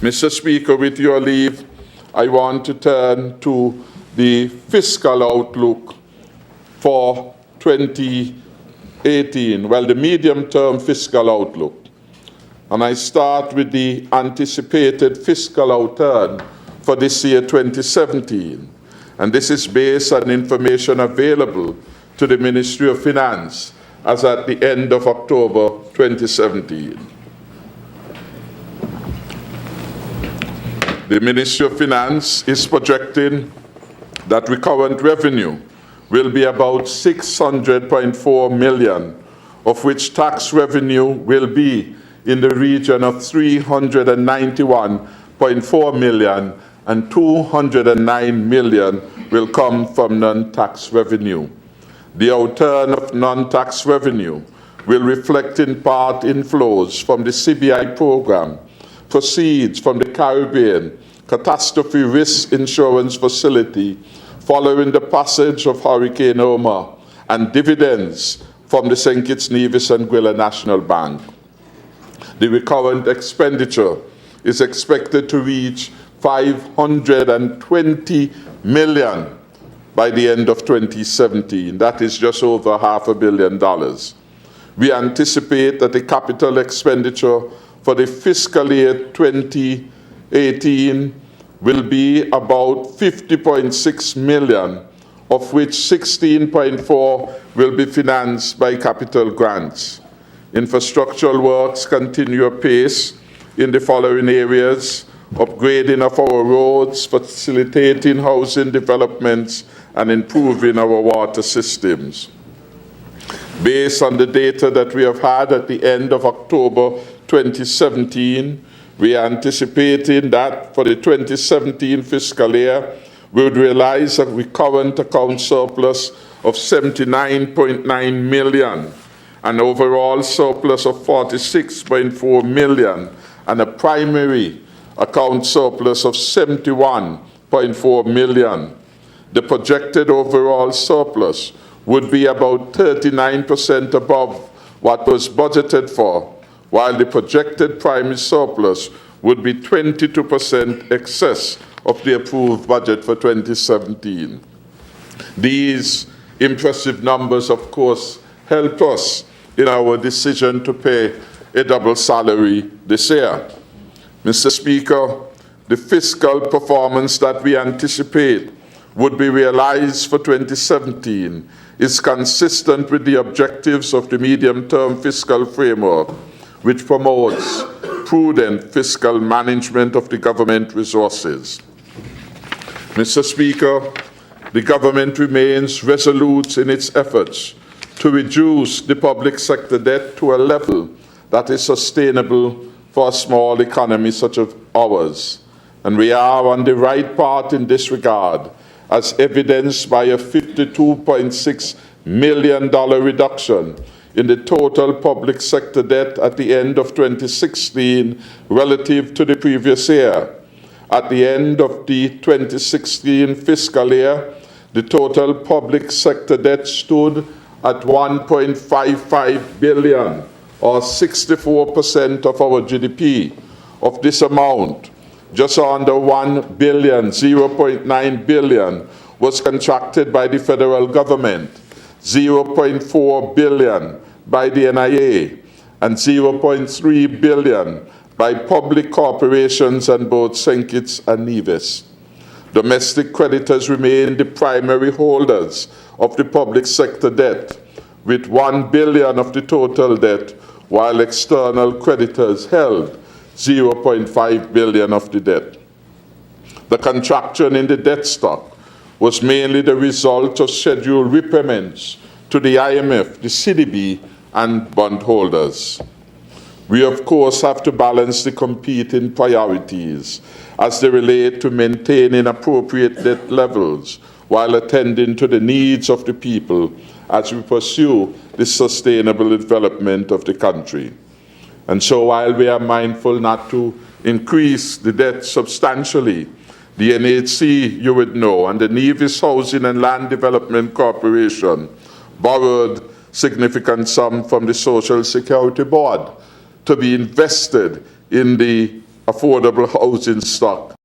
Mr. Speaker, with your leave, I want to turn to the fiscal outlook for 2018, the medium-term fiscal outlook. And I start with the anticipated fiscal outturn for this year, 2017. And this is based on information available to the Ministry of Finance as at the end of October 2017. The Ministry of Finance is projecting that recurrent revenue will be about $600.4 million, of which tax revenue will be in the region of $391.4 million, and $209 million will come from non-tax revenue. The outturn of non-tax revenue will reflect in part inflows from the CBI program, proceeds from the Caribbean Catastrophe Risk Insurance Facility following the passage of Hurricane Irma, and dividends from the St. Kitts Nevis and Gwinnett National Bank. The recurrent expenditure is expected to reach $520 million by the end of 2017. That is just over $500 million. We anticipate that the capital expenditure for the fiscal year 2018 will be about $50.6 million, of which $16.4 will be financed by capital grants. Infrastructural works continue apace in the following areas: upgrading of our roads, facilitating housing developments, and improving our water systems. Based on the data that we have had at the end of October 2017, we are anticipating that for the 2017 fiscal year, we would realize a recurrent account surplus of $79.9 million, an overall surplus of $46.4 million, and a primary account surplus of $71.4 million. The projected overall surplus would be about 39% above what was budgeted for, while the projected primary surplus would be 22% excess of the approved budget for 2017. These impressive numbers, of course, help us in our decision to pay a double salary this year. Mr. Speaker, the fiscal performance that we anticipate would be realized for 2017 is consistent with the objectives of the medium-term fiscal framework, which promotes prudent fiscal management of the government resources. Mr. Speaker, the government remains resolute in its efforts to reduce the public sector debt to a level that is sustainable for a small economy such as ours. And we are on the right path in this regard, as evidenced by a $52.6 million reduction in the total public sector debt at the end of 2016 relative to the previous year. At the end of the 2016 fiscal year, the total public sector debt stood at $1.55 billion, or 64% of our GDP. Of this amount, just under $1 billion, $0.9 billion, was contracted by the federal government, $0.4 billion by the NIA, and $0.3 billion by public corporations on both St. Kitts and Nevis. Domestic creditors remain the primary holders of the public sector debt, with $1 billion of the total debt, while external creditors held $0.5 billion of the debt. The contraction in the debt stock was mainly the result of scheduled repayments to the IMF, the CDB, and bondholders. We, of course, have to balance the competing priorities as they relate to maintaining appropriate debt levels while attending to the needs of the people as we pursue the sustainable development of the country. And so while we are mindful not to increase the debt substantially, the NHC, you would know, and the Nevis Housing and Land Development Corporation borrowed significant sum from the Social Security Board to be invested in the affordable housing stock for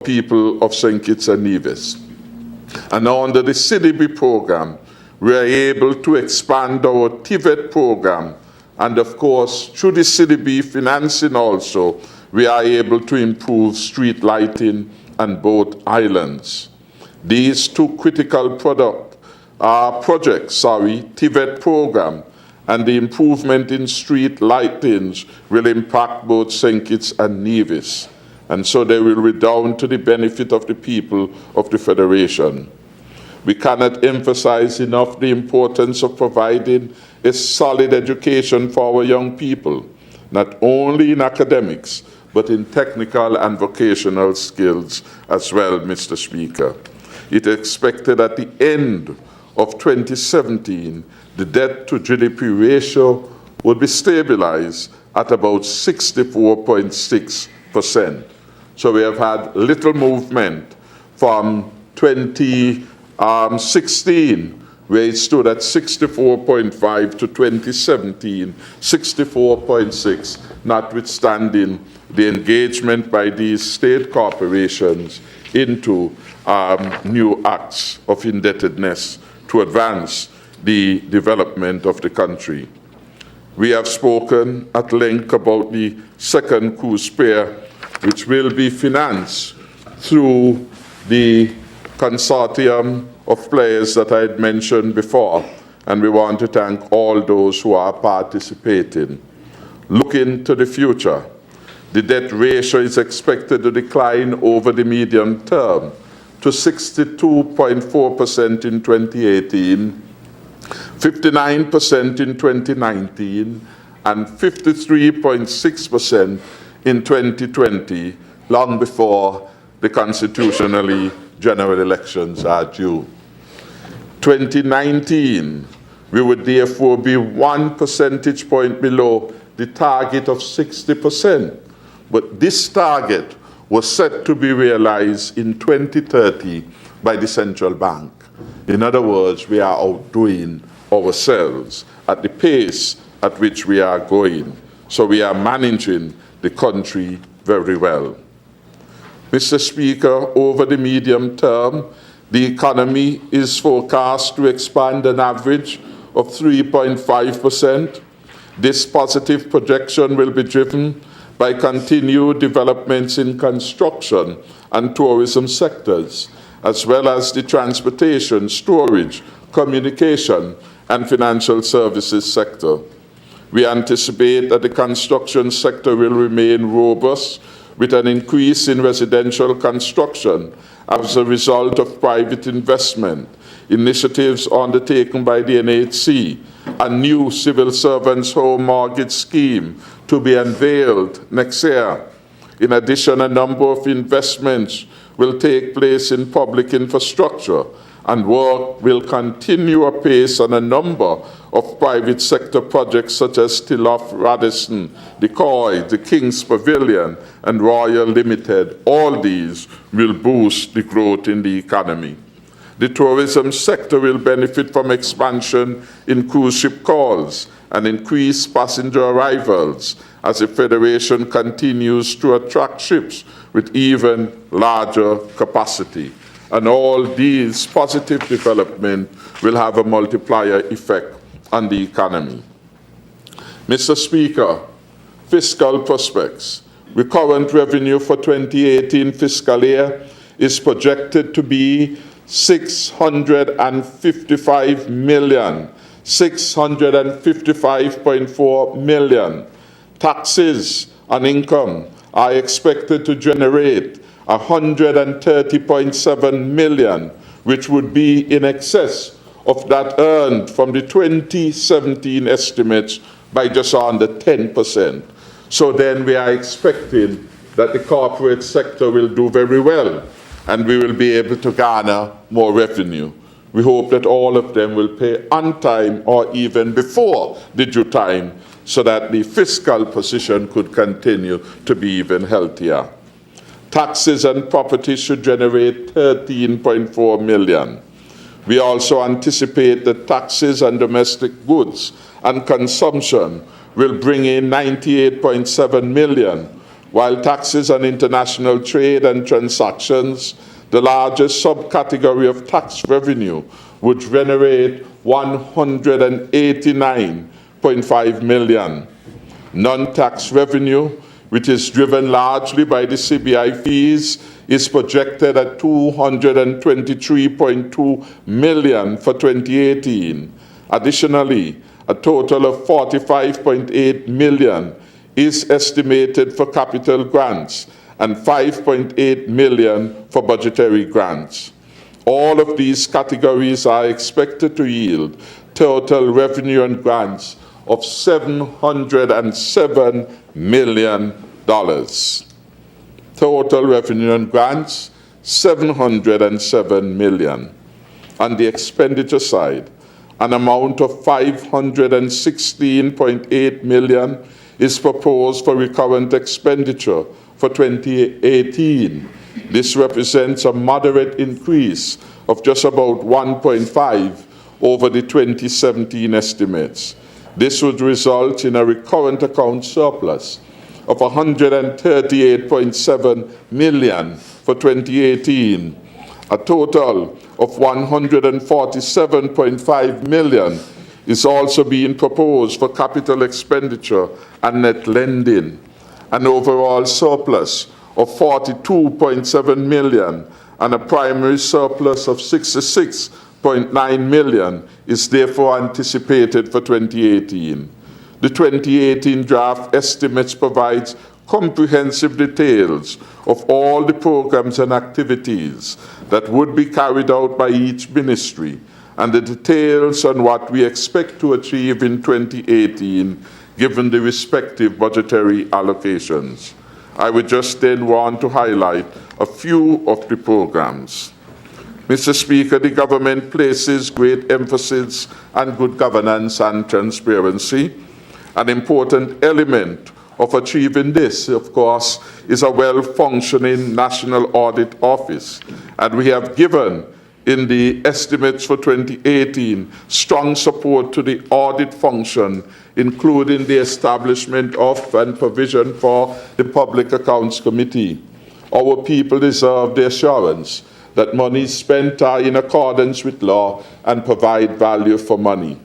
people of St. Kitts and Nevis. And under the CDB program, we are able to expand our TVET program. And of course, through the CDB financing also, we are able to improve street lighting on both islands. These two critical projects, TVET program and the improvement in street lightings will impact both St. Kitts and Nevis. And so they will redound to the benefit of the people of the Federation. We cannot emphasize enough the importance of providing a solid education for our young people, not only in academics, but in technical and vocational skills as well, Mr. Speaker. It is expected at the end of 2017, the debt to GDP ratio would be stabilized at about 64.6%. So we have had little movement from 2016, where it stood at 64.5, to 2017, 64.6, notwithstanding the engagement by these state corporations into new acts of indebtedness to advance the development of the country. We have spoken at length about the second cruise spare, which will be financed through the consortium of players that I had mentioned before, and we want to thank all those who are participating. Looking to the future, the debt ratio is expected to decline over the medium term to 62.4% in 2018, 59% in 2019, and 53.6% in 2020, long before the constitutionally general elections are due. 2019, we would therefore be 1 percentage point below the target of 60%. But this target was set to be realized in 2030 by the central bank. In other words, we are outdoing ourselves at the pace at which we are going. So we are managing the country very well. Mr. Speaker, over the medium term, the economy is forecast to expand an average of 3.5%. This positive projection will be driven by continued developments in construction and tourism sectors, as well as the transportation, storage, communication, and financial services sector. We anticipate that the construction sector will remain robust, with an increase in residential construction as a result of private investment, initiatives undertaken by the NHC, a new civil servants' home mortgage scheme to be unveiled next year. In addition, a number of investments will take place in public infrastructure, and work will continue apace on a number of private sector projects such as Tilloch Radisson, the Coy, the King's Pavilion, and Royal Limited. All these will boost the growth in the economy. The tourism sector will benefit from expansion in cruise ship calls and increased passenger arrivals as the Federation continues to attract ships with even larger capacity. And all these positive developments will have a multiplier effect on the economy. Mr. Speaker, fiscal prospects. Recurrent revenue for 2018 fiscal year is projected to be $655.4 million. Taxes on income are expected to generate $130.7 million, which would be in excess of that earned from the 2017 estimates by just under 10%. So then we are expecting that the corporate sector will do very well, and we will be able to garner more revenue. We hope that all of them will pay on time or even before the due time, so that the fiscal position could continue to be even healthier. Taxes on property should generate $13.4 million. We also anticipate that taxes on domestic goods and consumption will bring in $98.7 million, while taxes on international trade and transactions, the largest subcategory of tax revenue, would generate $189.5 million. Non-tax revenue, which is driven largely by the CBI fees, is projected at $223.2 million for 2018. Additionally, a total of $45.8 million is estimated for capital grants and $5.8 million for budgetary grants. All of these categories are expected to yield total revenue and grants of $707 million. Total revenue and grants, $707 million. On the expenditure side, an amount of $516.8 million is proposed for recurrent expenditure for 2018. This represents a moderate increase of just about 1.5 over the 2017 estimates. This would result in a recurrent account surplus of $138.7 million for 2018. A total of $147.5 million is also being proposed for capital expenditure and net lending. An overall surplus of $42.7 million and a primary surplus of $66.9 million is therefore anticipated for 2018. The 2018 draft estimates provides comprehensive details of all the programs and activities that would be carried out by each ministry and the details on what we expect to achieve in 2018 given the respective budgetary allocations. I would just then want to highlight a few of the programs. Mr. Speaker, the government places great emphasis on good governance and transparency. An important element of achieving this, of course, is a well-functioning National Audit Office. And we have given, in the estimates for 2018, strong support to the audit function, including the establishment of and provision for the Public Accounts Committee. Our people deserve the assurance that monies spent are in accordance with law and provide value for money.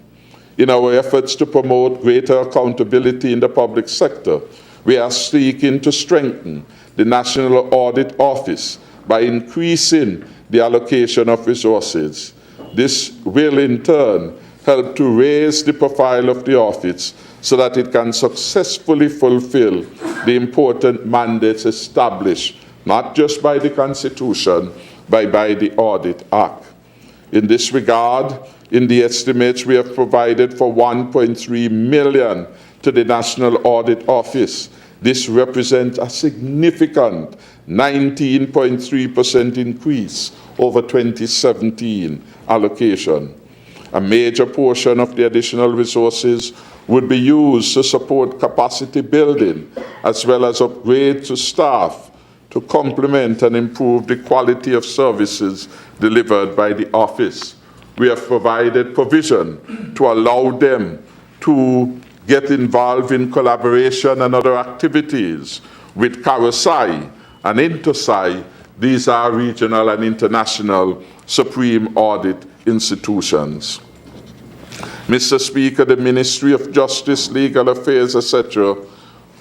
In our efforts to promote greater accountability in the public sector, we are seeking to strengthen the National Audit Office by increasing the allocation of resources. This will in turn help to raise the profile of the office so that it can successfully fulfill the important mandates established not just by the Constitution, but by the Audit Act. In this regard, in the estimates, we have provided for $1.3 million to the National Audit Office. This represents a significant 19.3% increase over 2017 allocation. A major portion of the additional resources would be used to support capacity building as well as upgrades to staff to complement and improve the quality of services delivered by the office. We have provided provision to allow them to get involved in collaboration and other activities with CAROSAI and INTOSAI. These are regional and international supreme audit institutions. Mr. Speaker, the Ministry of Justice, Legal Affairs, etc.,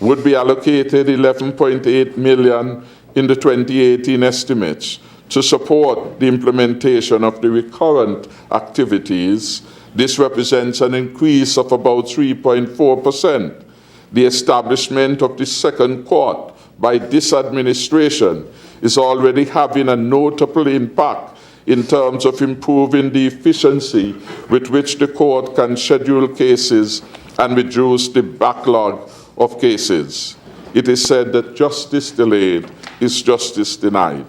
would be allocated $11.8 million in the 2018 estimates to support the implementation of the recurrent activities. This represents an increase of about 3.4%. The establishment of the second court by this administration is already having a notable impact in terms of improving the efficiency with which the court can schedule cases and reduce the backlog of cases. It is said that justice delayed is justice denied.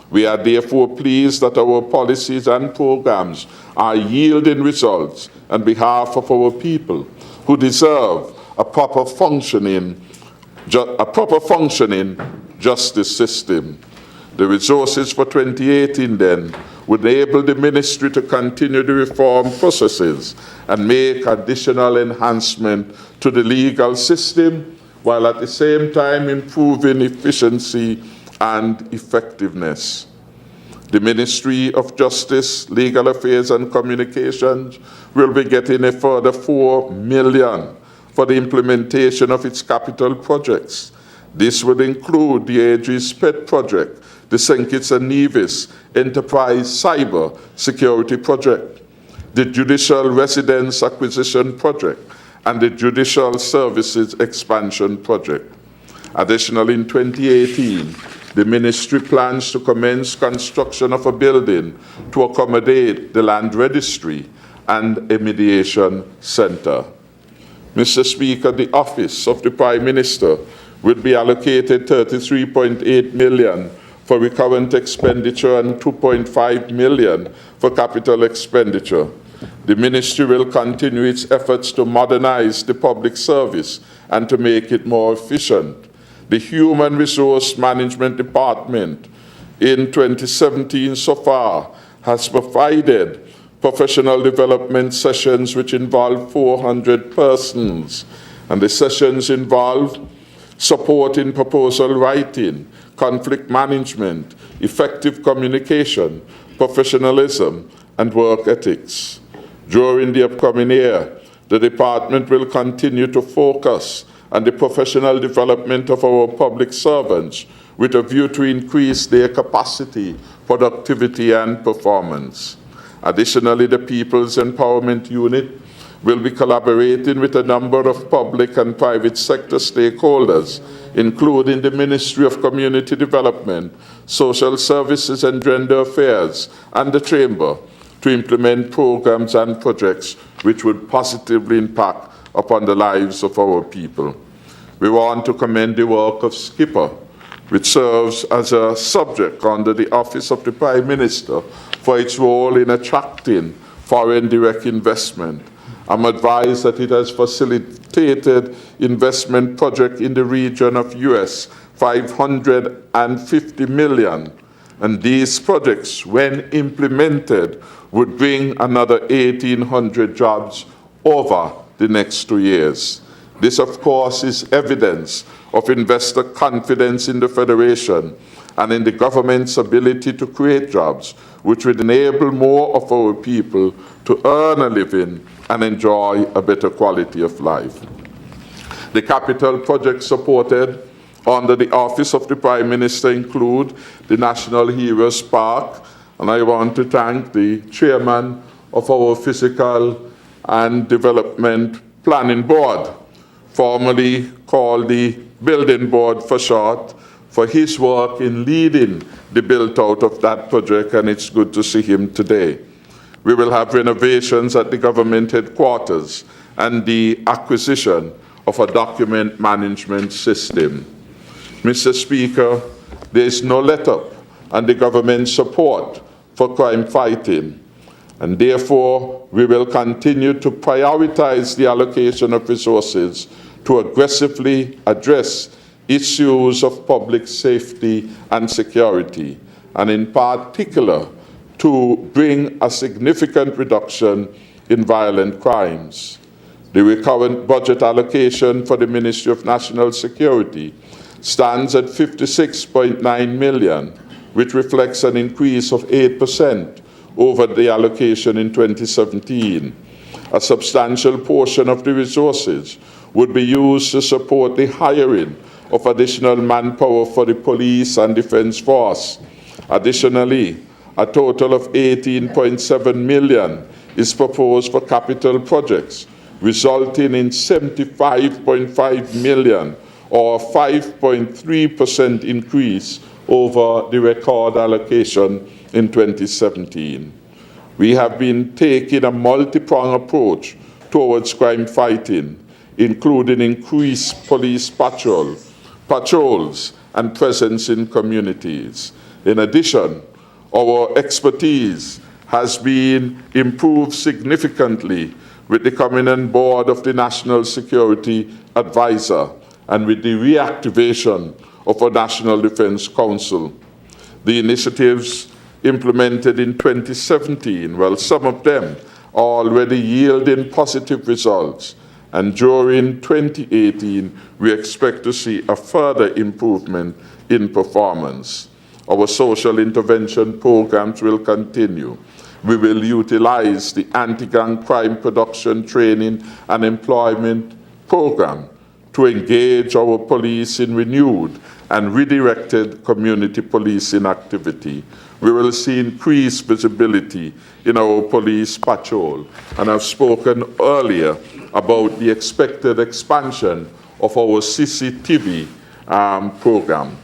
We are therefore pleased that our policies and programs are yielding results on behalf of our people who deserve a proper functioning justice system. The resources for 2018 then would enable the ministry to continue the reform processes and make additional enhancement to the legal system while at the same time improving efficiency and effectiveness. The Ministry of Justice, Legal Affairs and Communications will be getting a further $4 million for the implementation of its capital projects. This would include the Aegis PET project, the St. Kitts and Nevis Enterprise Cyber Security Project, the Judicial Residence Acquisition Project, and the Judicial Services Expansion Project. Additionally, in 2018, the ministry plans to commence construction of a building to accommodate the land registry and a mediation center. Mr. Speaker, the Office of the Prime Minister will be allocated $33.8 million for recurrent expenditure and $2.5 million for capital expenditure. The ministry will continue its efforts to modernize the public service and to make it more efficient. The Human Resource Management Department in 2017 so far has provided professional development sessions which involve 400 persons. And the sessions involve support in proposal writing, conflict management, effective communication, professionalism, and work ethics. During the upcoming year, the department will continue to focus on the professional development of our public servants with a view to increase their capacity, productivity, and performance. Additionally, the People's Empowerment Unit will be collaborating with a number of public and private sector stakeholders, including the Ministry of Community Development, Social Services and Gender Affairs, and the Chamber, to implement programs and projects which would positively impact upon the lives of our people. We want to commend the work of SKIPPR, which serves as a subject under the Office of the Prime Minister for its role in attracting foreign direct investment. I'm advised that it has facilitated investment projects in the region of US $550 million. And these projects, when implemented, would bring another 1,800 jobs over the next 2 years. This, of course, is evidence of investor confidence in the Federation and in the government's ability to create jobs, which would enable more of our people to earn a living and enjoy a better quality of life. The capital projects supported under the Office of the Prime Minister include the National Heroes Park, and I want to thank the chairman of our Physical and Development Planning Board, formerly called the Building Board for short, for his work in leading the build-out of that project, and it's good to see him today. We will have renovations at the government headquarters and the acquisition of a document management system. Mr. Speaker, there is no let-up on the government's support for crime fighting, and therefore we will continue to prioritize the allocation of resources to aggressively address issues of public safety and security, and in particular to bring a significant reduction in violent crimes. The recurrent budget allocation for the Ministry of National Security stands at $56.9 million, which reflects an increase of 8% over the allocation in 2017. A substantial portion of the resources would be used to support the hiring of additional manpower for the police and defense force. Additionally, a total of $18.7 million is proposed for capital projects, resulting in $75.5 million, or 5.3% increase over the record allocation in 2017. We have been taking a multi-pronged approach towards crime fighting, including increased police patrols and presence in communities. In addition, our expertise has been improved significantly with the coming on board of the National Security Advisor and with the reactivation of our National Defense Council. The initiatives implemented in 2017, well, some of them are already yielding positive results, and during 2018, we expect to see a further improvement in performance. Our social intervention programs will continue. We will utilize the anti-gang crime production training and employment program to engage our police in renewed and redirected community policing activity. We will see increased visibility in our police patrol. And I've spoken earlier about the expected expansion of our CCTV program.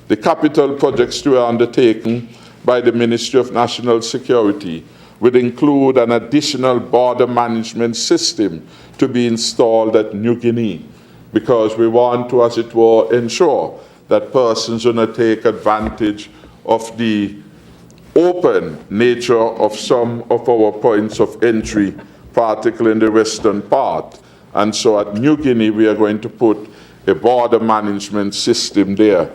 The capital projects we are undertaking by the Ministry of National Security would include an additional border management system to be installed at New Guinea, because we want to, as it were, ensure that persons do not take advantage of the open nature of some of our points of entry, particularly in the western part. And so at New Guinea, we are going to put a border management system there.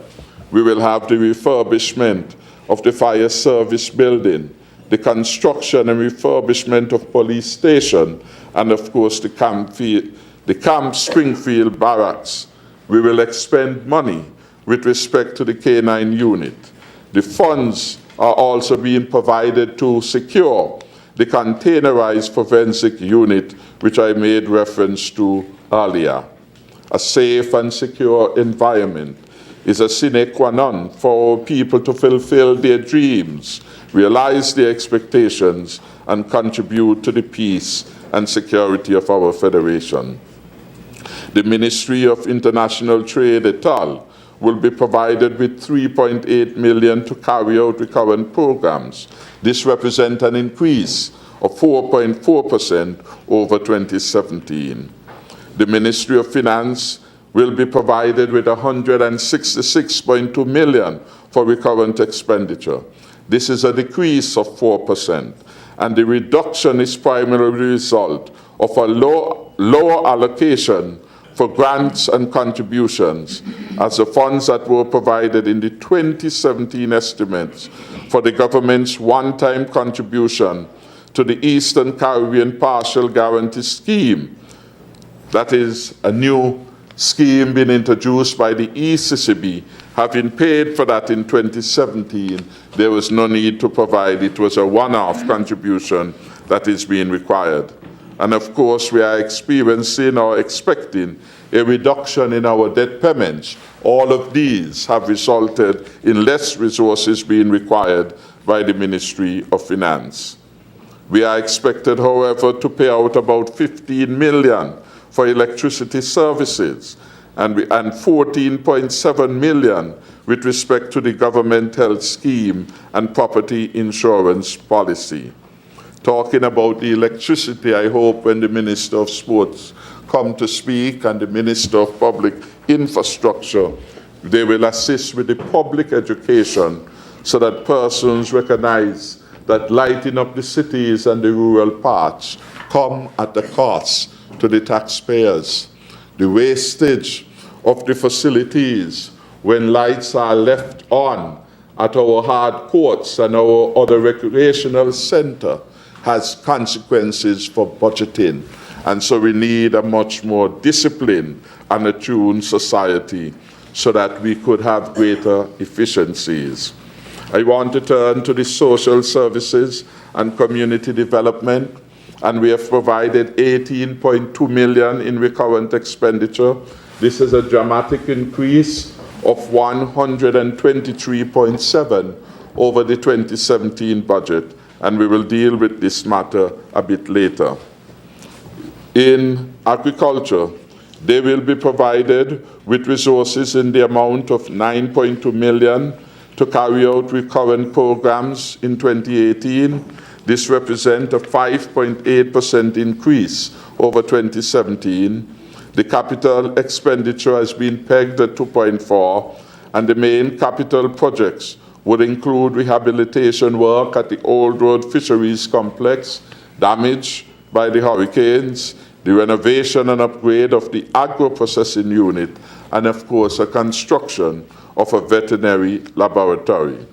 We will have the refurbishment of the fire service building, the construction and refurbishment of police station, and of course the Camp Springfield Barracks. We will expend money with respect to the K9 unit. The funds are also being provided to secure the containerized forensic unit, which I made reference to earlier. A safe and secure environment is a sine qua non for our people to fulfill their dreams, realize their expectations, and contribute to the peace and security of our Federation. The Ministry of International Trade et al. Will be provided with $3.8 million to carry out recurrent programs. This represents an increase of 4.4% over 2017. The Ministry of Finance will be provided with $166.2 million for recurrent expenditure. This is a decrease of 4%, and the reduction is primarily the result of a lower allocation for grants and contributions, as the funds that were provided in the 2017 estimates for the government's one-time contribution to the Eastern Caribbean Partial Guarantee Scheme, that is a new scheme being introduced by the ECCB, having paid for that in 2017, there was no need to provide. It was a one-off contribution that is being required. And of course, we are experiencing or expecting a reduction in our debt payments. All of these have resulted in less resources being required by the Ministry of Finance. We are expected, however, to pay out about $15 million for electricity services and $14.7 million with respect to the government health scheme and property insurance policy. Talking about the electricity, I hope when the Minister of Sports come to speak and the Minister of Public Infrastructure, they will assist with the public education so that persons recognize that lighting up the cities and the rural parts come at the cost to the taxpayers. The wastage of the facilities when lights are left on at our hard courts and our other recreational center has consequences for budgeting. And so we need a much more disciplined and attuned society so that we could have greater efficiencies. I want to turn to the social services and community development, and we have provided $18.2 million in recurrent expenditure. This is a dramatic increase of 123.7% over the 2017 budget, and we will deal with this matter a bit later. In agriculture, they will be provided with resources in the amount of $9.2 million to carry out recurrent programs in 2018. This represents a 5.8% increase over 2017. The capital expenditure has been pegged at 2.4, and the main capital projects would include rehabilitation work at the Old Road Fisheries Complex, damaged by the hurricanes, the renovation and upgrade of the agro-processing unit, and of course, a construction of a veterinary laboratory.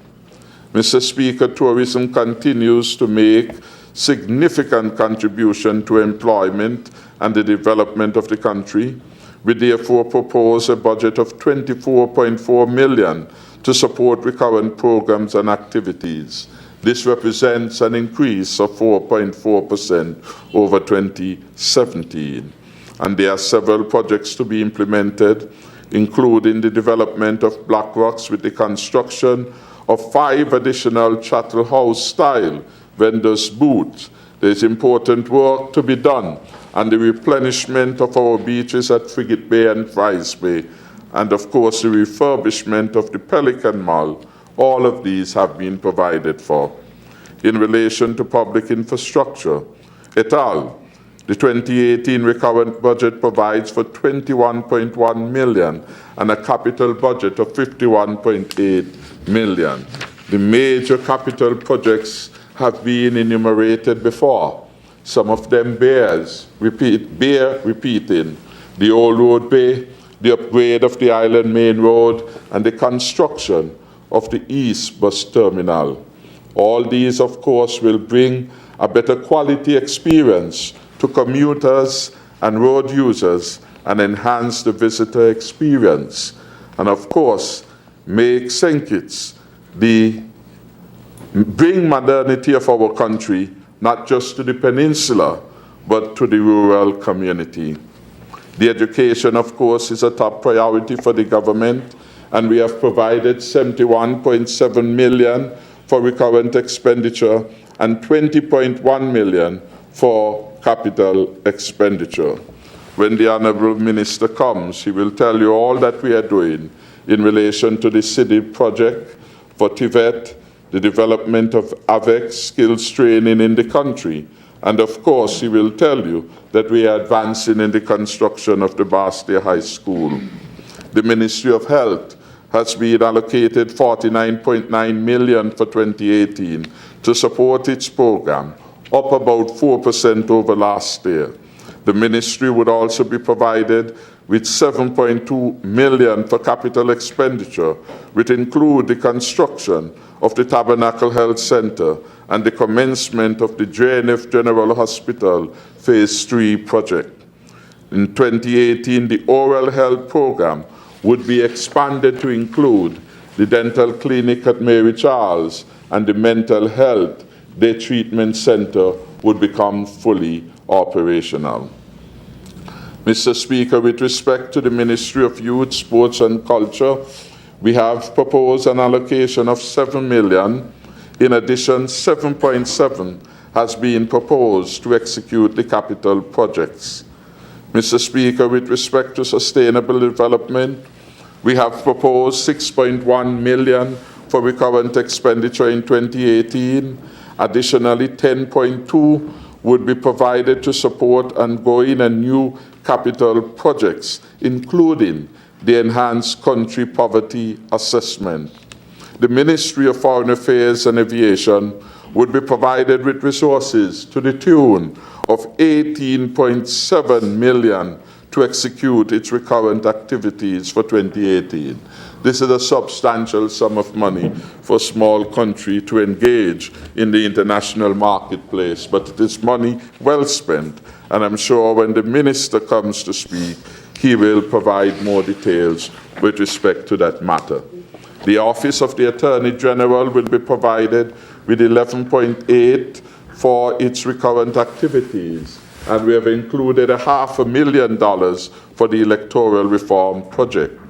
Mr. Speaker, tourism continues to make significant contribution to employment and the development of the country. We therefore propose a budget of $24.4 million to support recurrent programs and activities. This represents an increase of 4.4% over 2017. And there are several projects to be implemented, including the development of Black Rocks with the construction of 5 additional Chattel House-style vendors' booths. There is important work to be done on the replenishment of our beaches at Frigate Bay and Fries Bay, and of course the refurbishment of the Pelican Mall. All of these have been provided for. In relation to public infrastructure, et al., the 2018 recurrent budget provides for $21.1 million and a capital budget of $51.8 million. The major capital projects have been enumerated before. Some of them bear repeating: the Old Road Bay, the upgrade of the Island Main Road, and the construction of the East Bus Terminal. All these, of course, will bring a better quality experience to commuters and road users and enhance the visitor experience. And of course, make St. Kitts bring modernity of our country, not just to the peninsula, but to the rural community. The education, of course, is a top priority for the government, and we have provided $71.7 million for recurrent expenditure and $20.1 million for capital expenditure. When the Honorable Minister comes, he will tell you all that we are doing in relation to the city project for TVET, the development of AVEX skills training in the country, and of course he will tell you that we are advancing in the construction of the Bastia High School. The Ministry of Health has been allocated $49.9 million for 2018 to support its program, up about 4% over last year. The ministry would also be provided with $7.2 million for capital expenditure, which include the construction of the Tabernacle Health Center and the commencement of the JNF General Hospital Phase 3 project. In 2018, the oral health program would be expanded to include the dental clinic at Mary Charles, and the mental health day treatment center would become fully operational. Mr. Speaker, with respect to the Ministry of Youth, Sports and Culture, we have proposed an allocation of $7 million. In addition, $7.7 has been proposed to execute the capital projects. Mr. Speaker, with respect to sustainable development, we have proposed $6.1 million for recurrent expenditure in 2018. Additionally, $10.2 would be provided to support ongoing and new capital projects, including the enhanced country poverty assessment. The Ministry of Foreign Affairs and Aviation would be provided with resources to the tune of $18.7 million to execute its recurrent activities for 2018. This is a substantial sum of money for a small country to engage in the international marketplace, but it is money well spent, and I'm sure when the minister comes to speak, he will provide more details with respect to that matter. The Office of the Attorney General will be provided with $11.8 for its recurrent activities, and we have included $500,000 for the electoral reform project.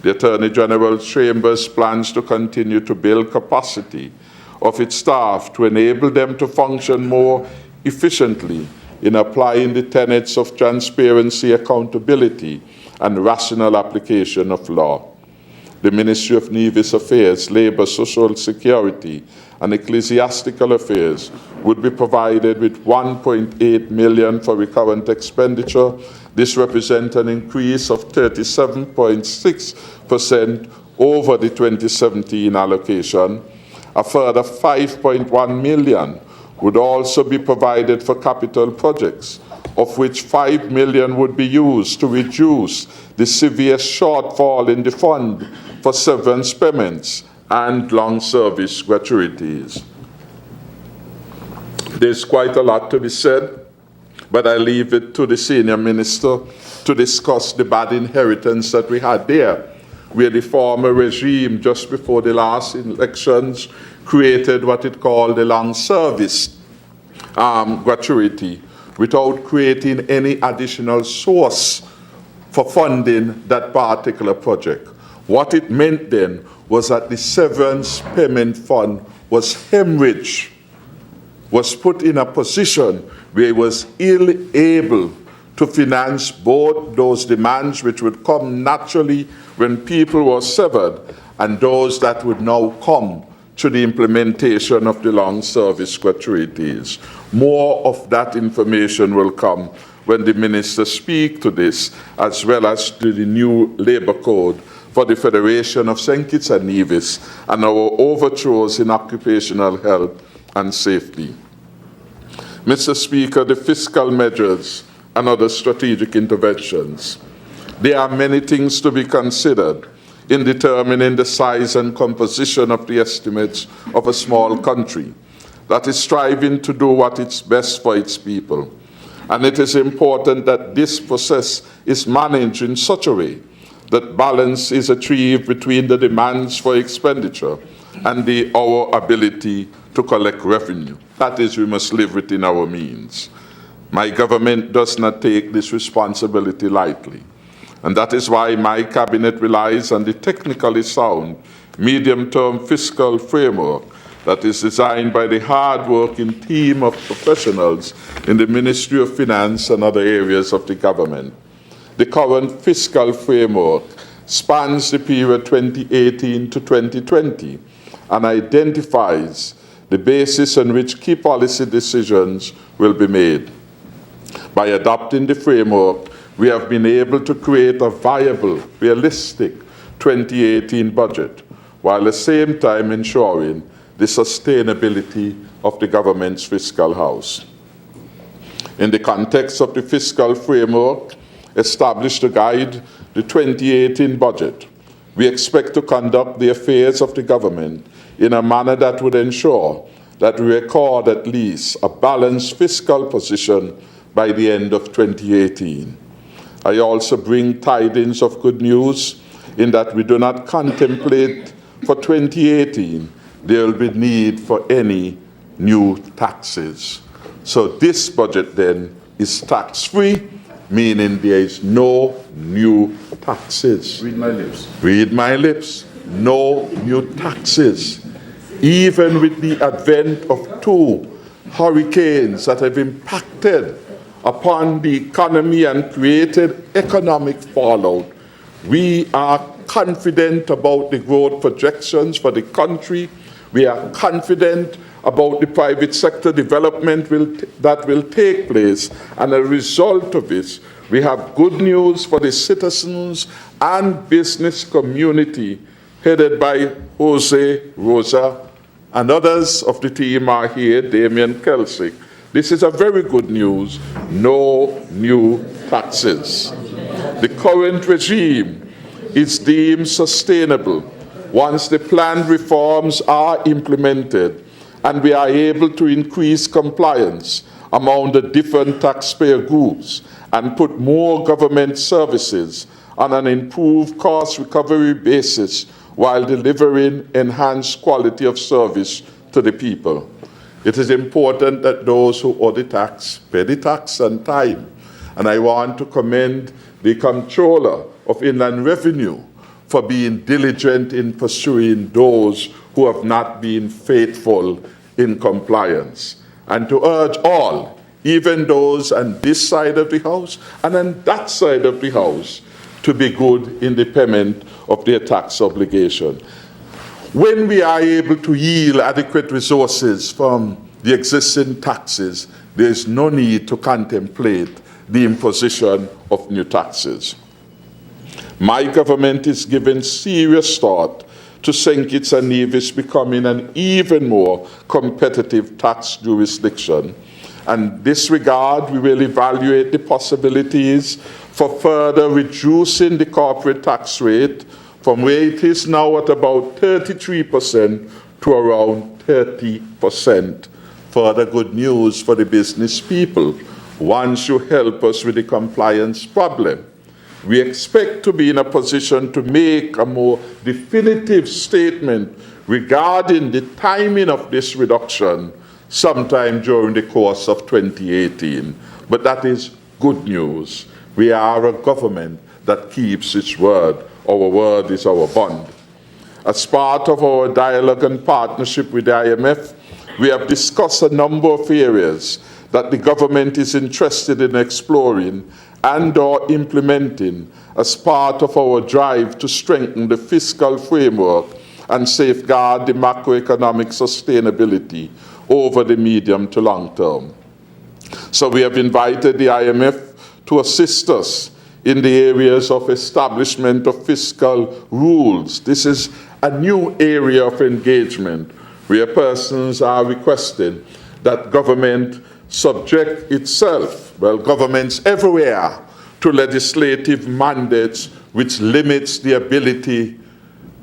The Attorney General's Chambers plans to continue to build capacity of its staff to enable them to function more efficiently in applying the tenets of transparency, accountability, and rational application of law. The Ministry of Nevis Affairs, Labor, Social Security, and Ecclesiastical Affairs would be provided with $1.8 million for recurrent expenditure. This represents an increase of 37.6% over the 2017 allocation. A further $5.1 million would also be provided for capital projects, of which $5 million would be used to reduce the severe shortfall in the fund for severance payments and long service gratuities. There's quite a lot to be said, but I leave it to the senior minister to discuss the bad inheritance that we had there, where the former regime, just before the last elections, created what it called the long service gratuity without creating any additional source for funding that particular project. What it meant then was that the severance payment fund was hemorrhaged, was put in a position where it was able to finance both those demands which would come naturally when people were severed and those that would now come to the implementation of the long service gratuities. More of that information will come when the minister speaks to this, as well as to the new labor code for the Federation of St. Kitts and Nevis and our overthrows in occupational health and safety. Mr. Speaker, the fiscal measures and other strategic interventions. There are many things to be considered in determining the size and composition of the estimates of a small country that is striving to do what is best for its people. And it is important that this process is managed in such a way that balance is achieved between the demands for expenditure and our ability to collect revenue. That is, we must live within our means. My government does not take this responsibility lightly. And that is why my cabinet relies on the technically sound medium-term fiscal framework that is designed by the hard-working team of professionals in the Ministry of Finance and other areas of the government. The current fiscal framework spans the period 2018 to 2020 and identifies the basis on which key policy decisions will be made. By adopting the framework, we have been able to create a viable, realistic 2018 budget, while at the same time ensuring the sustainability of the government's fiscal house. In the context of the fiscal framework established to guide the 2018 budget, we expect to conduct the affairs of the government in a manner that would ensure that we record at least a balanced fiscal position by the end of 2018. I also bring tidings of good news in that we do not contemplate for 2018 there will be need for any new taxes. So this budget then is tax-free, meaning there is no new taxes. Read my lips. Read my lips. No new taxes. Even with the advent of 2 hurricanes that have impacted upon the economy and created economic fallout, we are confident about the growth projections for the country. We are confident about the private sector development that will take place. And as a result of this, we have good news for the citizens and business community headed by Jose Rosa, and others of the team are here, Damien Kelsick. This is a very good news. No new taxes. The current regime is deemed sustainable once the planned reforms are implemented and we are able to increase compliance among the different taxpayer groups and put more government services on an improved cost recovery basis while delivering enhanced quality of service to the people. It is important that those who owe the tax pay the tax on time. And I want to commend the Comptroller of Inland Revenue for being diligent in pursuing those who have not been faithful in compliance. And to urge all, even those on this side of the House and on that side of the House, to be good in the payment of their tax obligation. When we are able to yield adequate resources from the existing taxes, there is no need to contemplate the imposition of new taxes. My government is giving serious thought to St. Kitts and Nevis becoming an even more competitive tax jurisdiction. And in this regard, we will evaluate the possibilities for further reducing the corporate tax rate from where it is now at about 33% to around 30%. further good news for the business people once you help us with the compliance problem. We expect to be in a position to make a more definitive statement regarding the timing of this reduction sometime during the course of 2018. But that is good news. We are a government that keeps its word. Our word is our bond. As part of our dialogue and partnership with the IMF, we have discussed a number of areas that the government is interested in exploring and/or implementing as part of our drive to strengthen the fiscal framework and safeguard the macroeconomic sustainability over the medium to long term. So we have invited the IMF to assist us in the areas of establishment of fiscal rules. This is a new area of engagement where persons are requesting that government subject itself, governments everywhere, to legislative mandates which limits the ability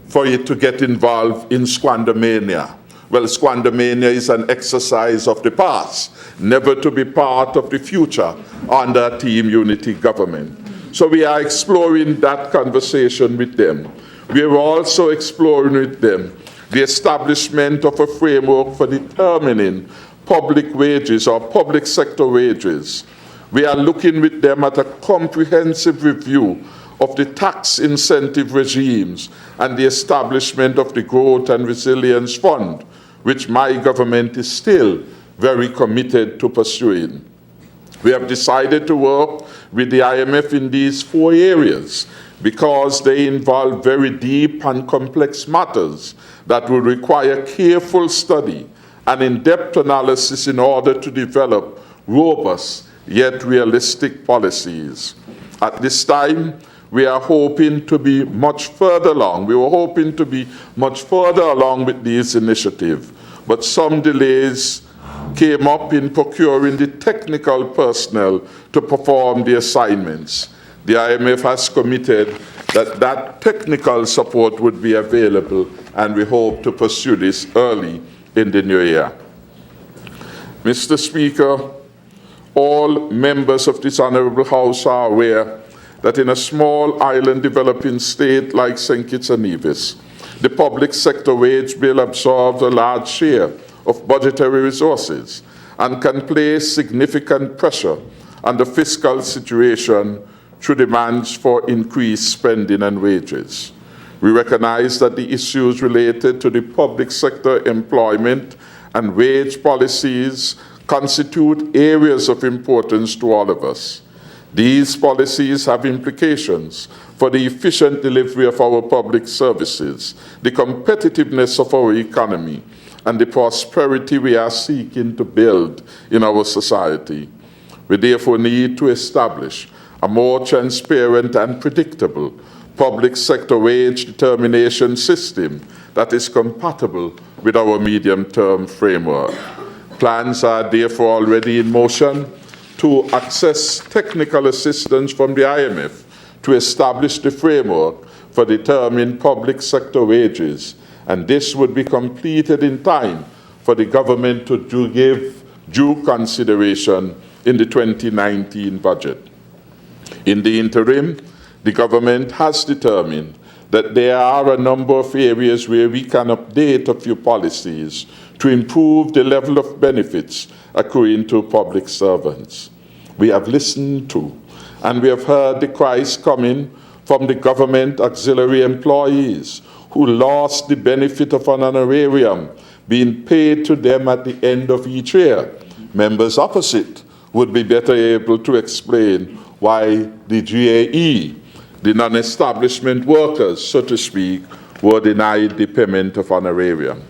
for it to get involved in squandermania. Squandermania is an exercise of the past, never to be part of the future under a team unity government. So we are exploring that conversation with them. We are also exploring with them the establishment of a framework for determining public wages or public sector wages. We are looking with them at a comprehensive review of the tax incentive regimes and the establishment of the Growth and Resilience Fund, which my government is still very committed to pursuing. We have decided to work with the IMF in these 4 areas because they involve very deep and complex matters that will require careful study and in-depth analysis in order to develop robust yet realistic policies. At this time, we are hoping to be much further along. We were hoping to be much further along with these initiatives, but some delays came up in procuring the technical personnel to perform the assignments. The IMF has committed that that technical support would be available, and we hope to pursue this early in the new year. Mr. Speaker, all members of this Honorable House are aware that in a small island developing state like St. Kitts and Nevis, the public sector wage bill absorbs a large share of budgetary resources and can place significant pressure on the fiscal situation through demands for increased spending and wages. We recognize that the issues related to the public sector employment and wage policies constitute areas of importance to all of us. These policies have implications for the efficient delivery of our public services, the competitiveness of our economy, and the prosperity we are seeking to build in our society. We therefore need to establish a more transparent and predictable public sector wage determination system that is compatible with our medium-term framework. Plans are therefore already in motion to access technical assistance from the IMF to establish the framework for determining public sector wages, and this would be completed in time for the government to give due consideration in the 2019 budget. In the interim, the government has determined that there are a number of areas where we can update a few policies to improve the level of benefits accruing to public servants. We have listened to and we have heard the cries coming from the government auxiliary employees who lost the benefit of an honorarium being paid to them at the end of each year. Members opposite would be better able to explain why the GAE, the non-establishment workers, so to speak, were denied the payment of honorarium.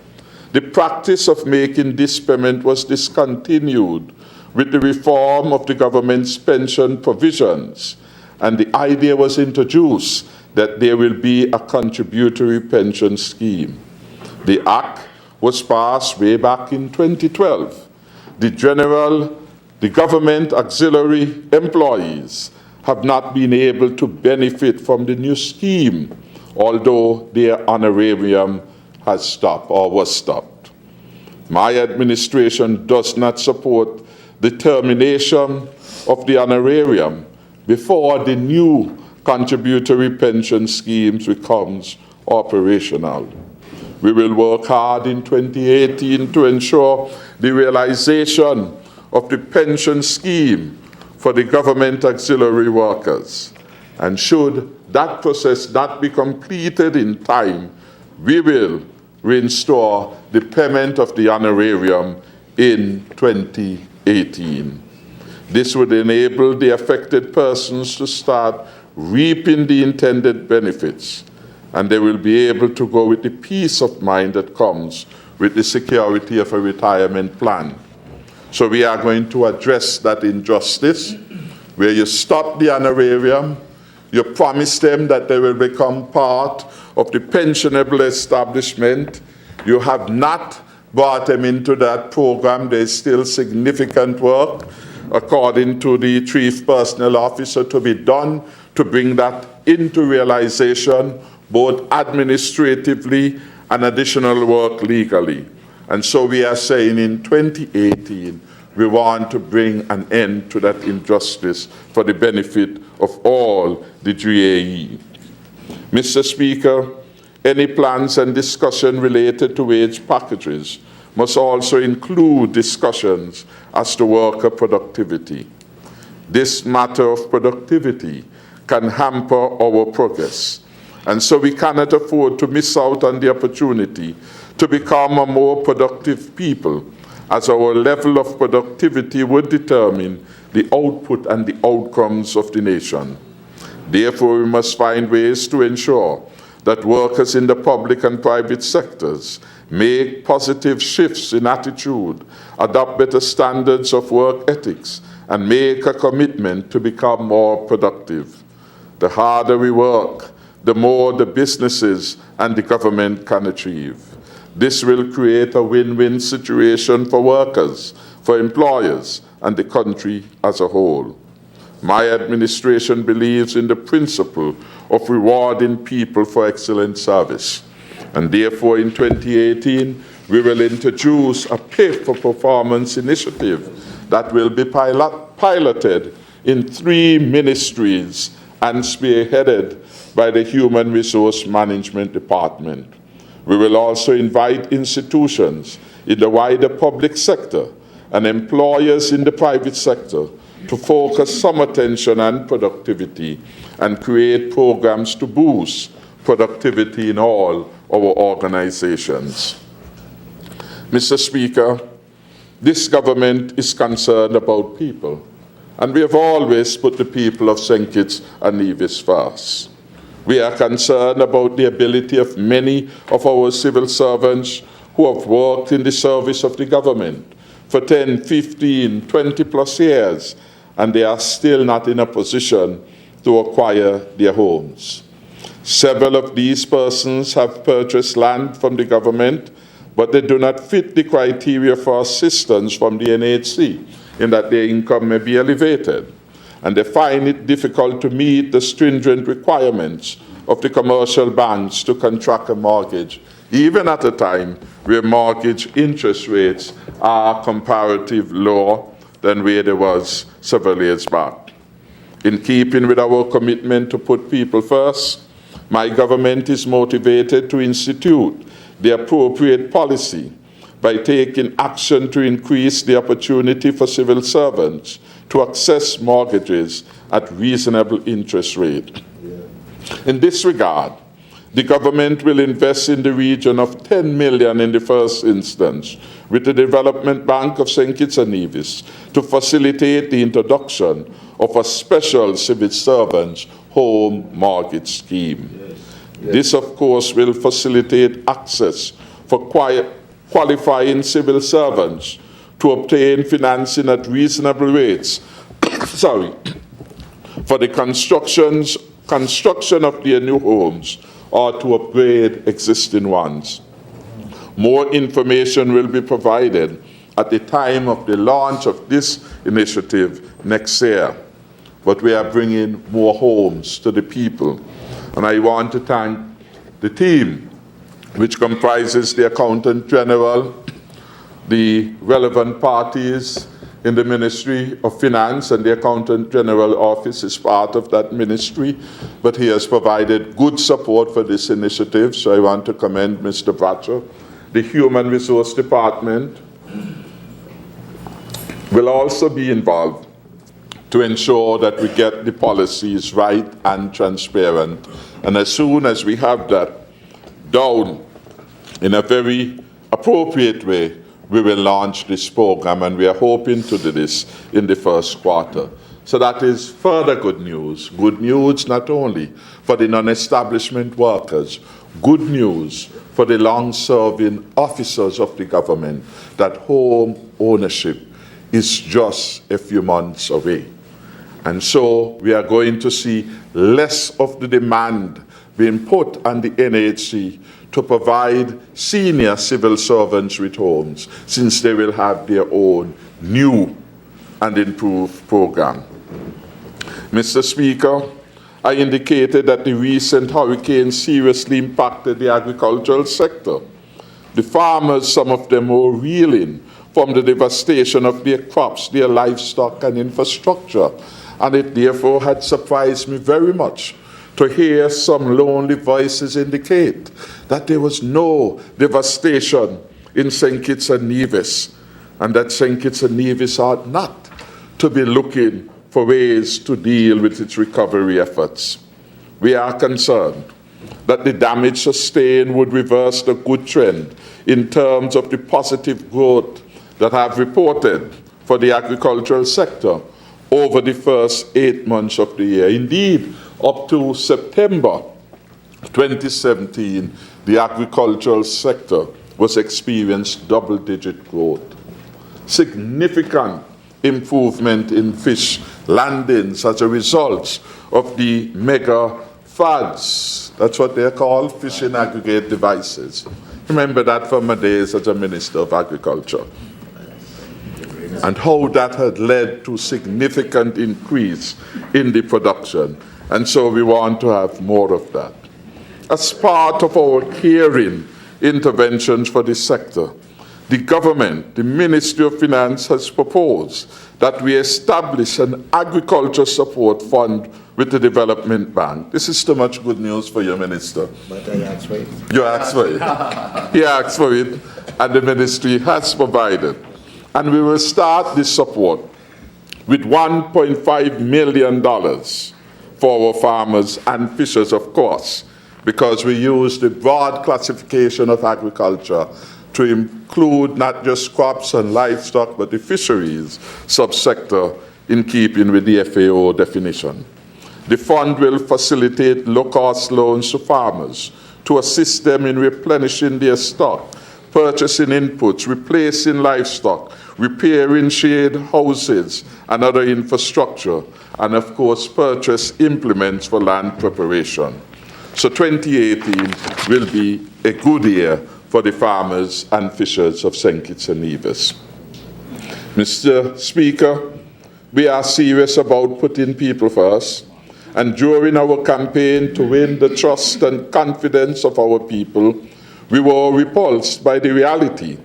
The practice of making this payment was discontinued with the reform of the government's pension provisions, and the idea was introduced that there will be a contributory pension scheme. The Act was passed way back in 2012. The government auxiliary employees have not been able to benefit from the new scheme, although their honorarium has stopped or was stopped. My administration does not support the termination of the honorarium before the new contributory pension schemes becomes operational. We will work hard in 2018 to ensure the realization of the pension scheme for the government auxiliary workers. And should that process not be completed in time, we will restore the payment of the honorarium in 2018. This would enable the affected persons to start reaping the intended benefits, and they will be able to go with the peace of mind that comes with the security of a retirement plan. So we are going to address that injustice where you stop the honorarium, you promise them that they will become part of the pensionable establishment. You have not brought them into that program. There is still significant work, according to the Chief Personnel Officer, to be done to bring that into realization, both administratively and additional work legally. And so we are saying in 2018, we want to bring an end to that injustice for the benefit of all the GAE. Mr. Speaker, any plans and discussion related to wage packages must also include discussions as to worker productivity. This matter of productivity can hamper our progress, and so we cannot afford to miss out on the opportunity to become a more productive people, as our level of productivity would determine the output and the outcomes of the nation. Therefore, we must find ways to ensure that workers in the public and private sectors make positive shifts in attitude, adopt better standards of work ethics, and make a commitment to become more productive. The harder we work, the more the businesses and the government can achieve. This will create a win-win situation for workers, for employers, and the country as a whole. My administration believes in the principle of rewarding people for excellent service. And therefore, in 2018, we will introduce a pay for performance initiative that will be piloted in 3 ministries and spearheaded by the Human Resource Management Department. We will also invite institutions in the wider public sector and employers in the private sector to focus some attention on productivity and create programs to boost productivity in all our organizations. Mr. Speaker, this government is concerned about people, and we have always put the people of St. Kitts and Nevis first. We are concerned about the ability of many of our civil servants who have worked in the service of the government for 10, 15, 20 plus years, and they are still not in a position to acquire their homes. Several of these persons have purchased land from the government, but they do not fit the criteria for assistance from the NHC in that their income may be elevated, and they find it difficult to meet the stringent requirements of the commercial banks to contract a mortgage, even at a time where mortgage interest rates are comparatively lower than where there was several years back. In keeping with our commitment to put people first, my government is motivated to institute the appropriate policy by taking action to increase the opportunity for civil servants to access mortgages at reasonable interest rate. In this regard, the government will invest in the region of $10 million in the first instance with the Development Bank of St. Kitts and Nevis to facilitate the introduction of a special civil servants home mortgage scheme. This, of course, will facilitate access for qualifying civil servants to obtain financing at reasonable rates for the construction of their new homes or to upgrade existing ones. More information will be provided at the time of the launch of this initiative next year. But we are bringing more homes to the people. And I want to thank the team, which comprises the Accountant General, the relevant parties in the Ministry of Finance, and the Accountant General Office is part of that ministry, but he has provided good support for this initiative, so I want to commend Mr. Bratcher. The Human Resource Department will also be involved to ensure that we get the policies right and transparent. And as soon as we have that down in a very appropriate way, we will launch this program, and we are hoping to do this in the first quarter. So that is further good news. Good news not only for the non-establishment workers, good news for the long-serving officers of the government, that home ownership is just a few months away. And so we are going to see less of the demand being put on the NHC to provide senior civil servants with homes, since they will have their own new and improved program. Mr. Speaker, I indicated that the recent hurricane seriously impacted the agricultural sector. The farmers, some of them were reeling from the devastation of their crops, their livestock and infrastructure, and it therefore had surprised me very much to hear some lonely voices indicate that there was no devastation in St. Kitts and Nevis, and that St. Kitts and Nevis ought not to be looking for ways to deal with its recovery efforts. We are concerned that the damage sustained would reverse the good trend in terms of the positive growth that I have reported for the agricultural sector over the first 8 months of the year. Indeed, up to September 2017, the agricultural sector was experienced double-digit growth. Significant improvement in fish landings as a result of the mega FADs. That's what they're called, fishing aggregate devices. Remember that from my days as a Minister of Agriculture. And how that had led to significant increase in the production. And so we want to have more of that. As part of our caring interventions for this sector, the government, the Ministry of Finance, has proposed that we establish an agriculture support fund with the Development Bank. This is too much good news for you, Minister. But I asked for it. You asked for it. He asked for it, and the ministry has provided. And we will start this support with $1.5 million for our farmers and fishers, of course, because we use the broad classification of agriculture to include not just crops and livestock, but the fisheries subsector in keeping with the FAO definition. The fund will facilitate low-cost loans to farmers to assist them in replenishing their stock, purchasing inputs, replacing livestock, repairing shade houses and other infrastructure, and of course purchase implements for land preparation. So 2018 will be a good year for the farmers and fishers of St. Kitts and Nevis. Mr. Speaker, we are serious about putting people first, and during our campaign to win the trust and confidence of our people, we were repulsed by the reality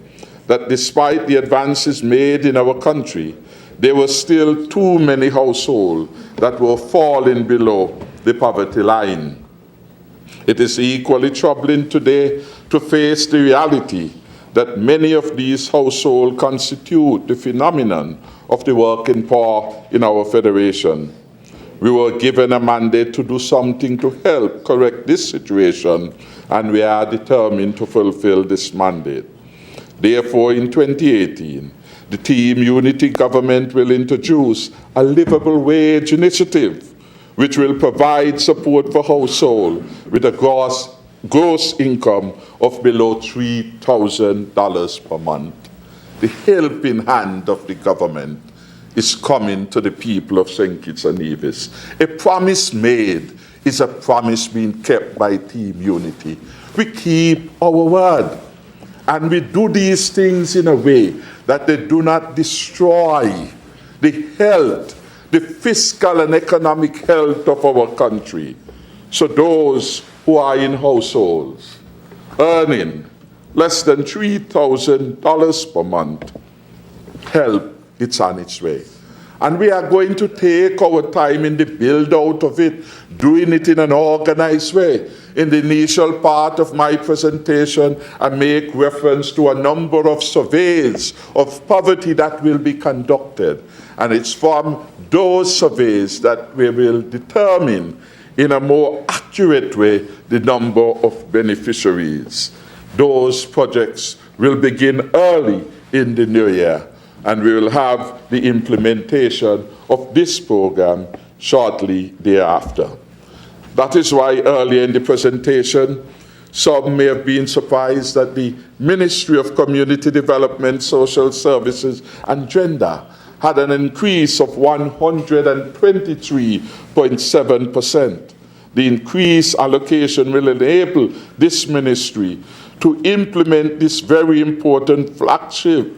that despite the advances made in our country, there were still too many households that were falling below the poverty line. It is equally troubling today to face the reality that many of these households constitute the phenomenon of the working poor in our federation. We were given a mandate to do something to help correct this situation, and we are determined to fulfill this mandate. Therefore, in 2018, the Team Unity government will introduce a livable wage initiative, which will provide support for households with a gross income of below $3,000 per month. The helping hand of the government is coming to the people of St. Kitts and Nevis. A promise made is a promise being kept by Team Unity. We keep our word, and we do these things in a way that they do not destroy the health, the fiscal and economic health of our country. So those who are in households, earning less than $3,000 per month, help, it's on its way. And we are going to take our time in the build out of it, doing it in an organized way. In the initial part of my presentation, I make reference to a number of surveys of poverty that will be conducted. And it's from those surveys that we will determine in a more accurate way the number of beneficiaries. Those projects will begin early in the new year, and we will have the implementation of this program shortly thereafter. That is why earlier in the presentation, some may have been surprised that the Ministry of Community Development, Social Services and Gender had an increase of 123.7%. The increased allocation will enable this ministry to implement this very important flagship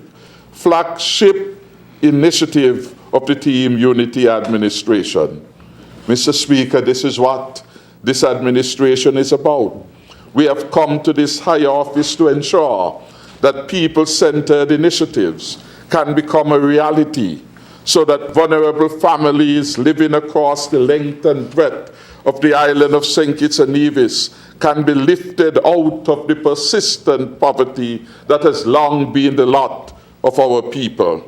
initiative of the Team Unity administration. Mr. Speaker, this is what this administration is about. We have come to this high office to ensure that people-centered initiatives can become a reality so that vulnerable families living across the length and breadth of the island of St. Kitts and Nevis can be lifted out of the persistent poverty that has long been the lot of our people.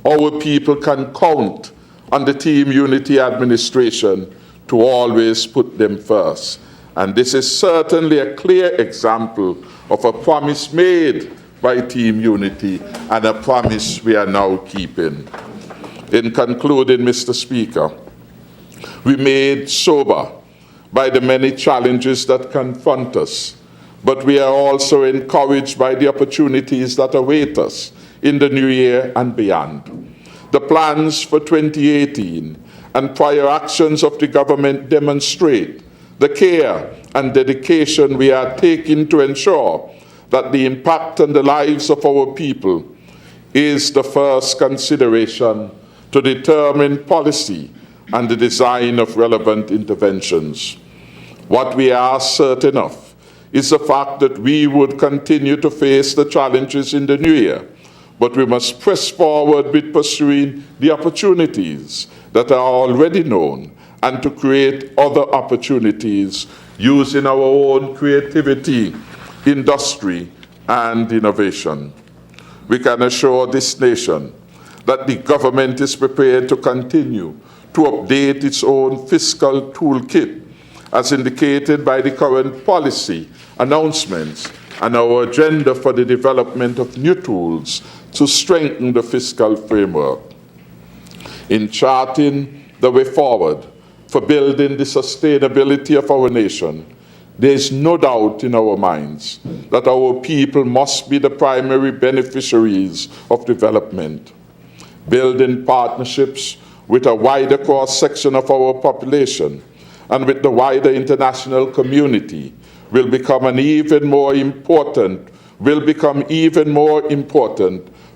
Our people can count on the Team Unity administration to always put them first. And this is certainly a clear example of a promise made by Team Unity and a promise we are now keeping. In concluding, Mr. Speaker, we made sober by the many challenges that confront us, but we are also encouraged by the opportunities that await us in the new year and beyond. The plans for 2018 and prior actions of the government demonstrate the care and dedication we are taking to ensure that the impact on the lives of our people is the first consideration to determine policy and the design of relevant interventions. What we are certain of is the fact that we would continue to face the challenges in the new year, but we must press forward with pursuing the opportunities that are already known and to create other opportunities using our own creativity, industry, and innovation. We can assure this nation that the government is prepared to continue to update its own fiscal toolkit, as indicated by the current policy announcements and our agenda for the development of new tools to strengthen the fiscal framework. In charting the way forward for building the sustainability of our nation, there is no doubt in our minds that our people must be the primary beneficiaries of development. Building partnerships with a wider cross-section of our population and with the wider international community will become even more important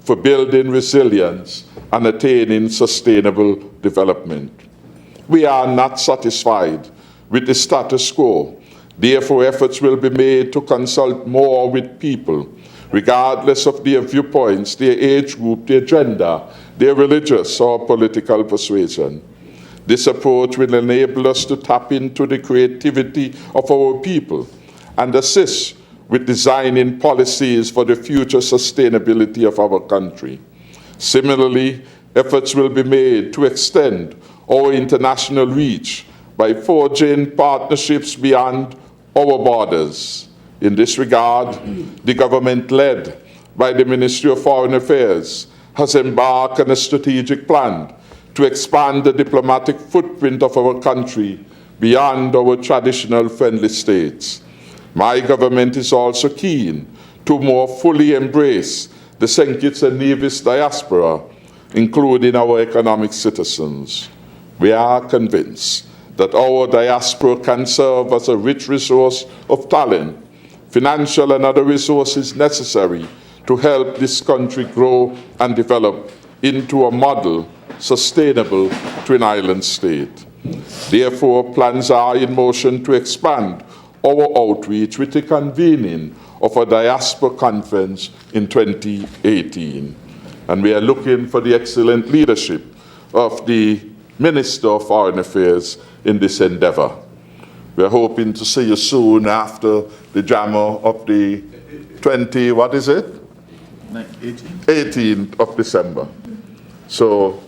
for building resilience and attaining sustainable development. We are not satisfied with the status quo. Therefore, efforts will be made to consult more with people, regardless of their viewpoints, their age group, their gender, their religious or political persuasion. This approach will enable us to tap into the creativity of our people and assist with designing policies for the future sustainability of our country. Similarly, efforts will be made to extend our international reach by forging partnerships beyond our borders. In this regard, the government led by the Ministry of Foreign Affairs has embarked on a strategic plan to expand the diplomatic footprint of our country beyond our traditional friendly states. My government is also keen to more fully embrace the St. Kitts and Nevis diaspora, including our economic citizens. We are convinced that our diaspora can serve as a rich resource of talent, financial and other resources necessary to help this country grow and develop into a model, sustainable twin island state. Therefore, plans are in motion to expand our outreach with the convening of a diaspora conference in 2018. And we are looking for the excellent leadership of the Minister of Foreign Affairs in this endeavor. We are hoping to see you soon after the drama of the 18th of December. So,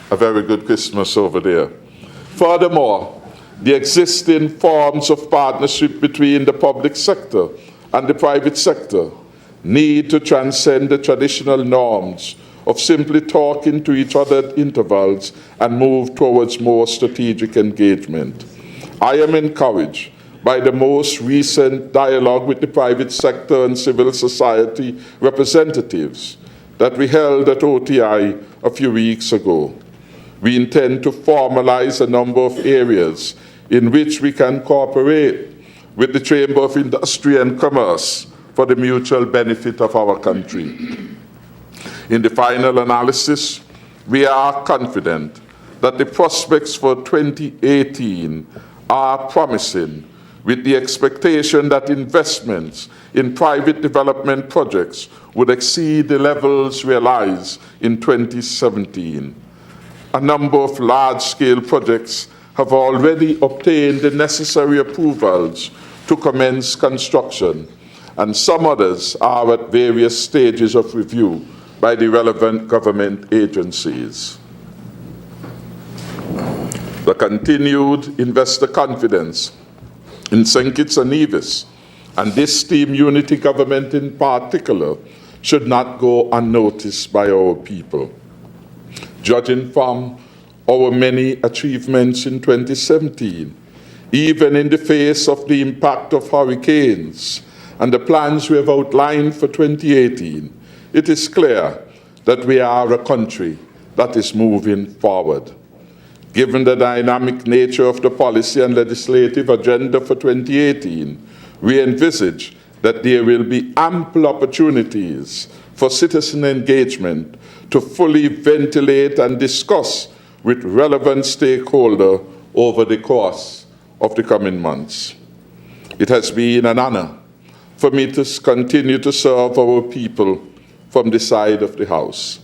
a very good Christmas over there. Furthermore, the existing forms of partnership between the public sector and the private sector need to transcend the traditional norms of simply talking to each other at intervals and move towards more strategic engagement. I am encouraged by the most recent dialogue with the private sector and civil society representatives that we held at OTI a few weeks ago. We intend to formalize a number of areas in which we can cooperate with the Chamber of Industry and Commerce for the mutual benefit of our country. In the final analysis, we are confident that the prospects for 2018 are promising, with the expectation that investments in private development projects would exceed the levels realized in 2017. A number of large-scale projects have already obtained the necessary approvals to commence construction, and some others are at various stages of review by the relevant government agencies. The continued investor confidence in St. Kitts and Nevis, and this Team Unity government in particular, should not go unnoticed by our people. Judging from our many achievements in 2017, even in the face of the impact of hurricanes and the plans we have outlined for 2018, it is clear that we are a country that is moving forward. Given the dynamic nature of the policy and legislative agenda for 2018, we envisage that there will be ample opportunities for citizen engagement to fully ventilate and discuss with relevant stakeholders over the course of the coming months. It has been an honor for me to continue to serve our people from the side of the House,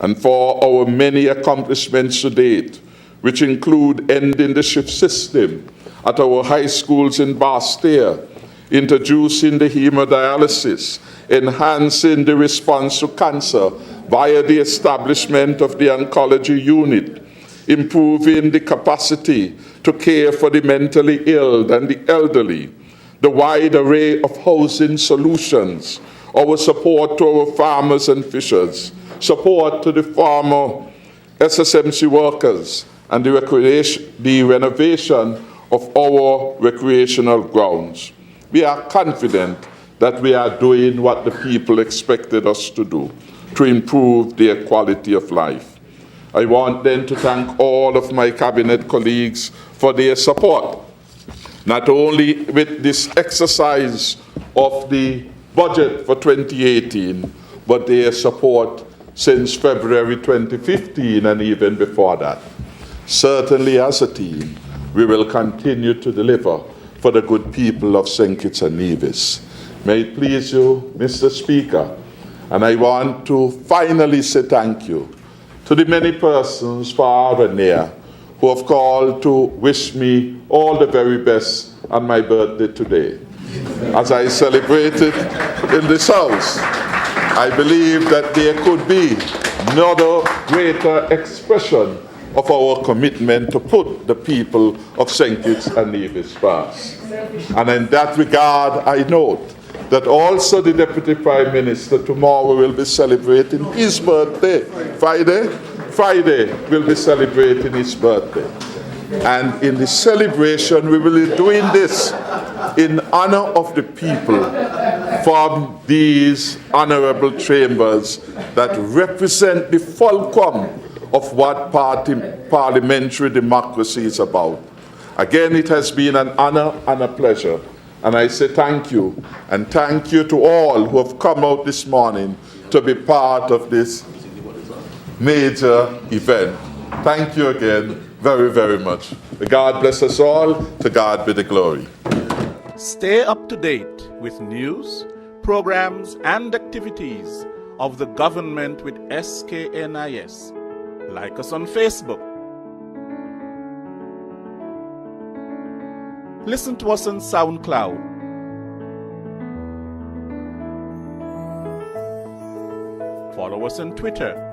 and for our many accomplishments to date, which include ending the shift system at our high schools in Basseterre, introducing the hemodialysis, enhancing the response to cancer via the establishment of the oncology unit, improving the capacity to care for the mentally ill and the elderly, the wide array of housing solutions, our support to our farmers and fishers, support to the farmer SSMC workers, and the renovation of our recreational grounds. We are confident that we are doing what the people expected us to do to improve their quality of life. I want then to thank all of my cabinet colleagues for their support, not only with this exercise of the budget for 2018, but their support since February 2015 and even before that. Certainly as a team, we will continue to deliver for the good people of St. Kitts and Nevis. May it please you, Mr. Speaker, and I want to finally say thank you to the many persons far and near who have called to wish me all the very best on my birthday today. As I celebrated in this house, I believe that there could be no greater expression of our commitment to put the people of St. Kitts and Nevis first. And in that regard, I note that also the Deputy Prime Minister tomorrow will be celebrating his birthday. Friday will be celebrating his birthday. And in the celebration, we will be doing this in honor of the people from these honorable chambers that represent the fulcrum of what parliamentary democracy is about. Again, it has been an honor and a pleasure. And I say thank you, and thank you to all who have come out this morning to be part of this major event. Thank you again very, very much. May God bless us all. To God be the glory. Stay up to date with news, programs, and activities of the government with SKNIS. Like us on Facebook. Listen to us on SoundCloud. Follow us on Twitter.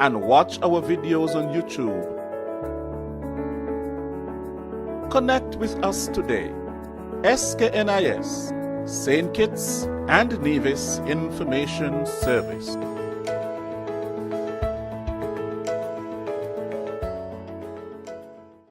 And watch our videos on YouTube. Connect with us today. SKNIS, St. Kitts and Nevis Information Service.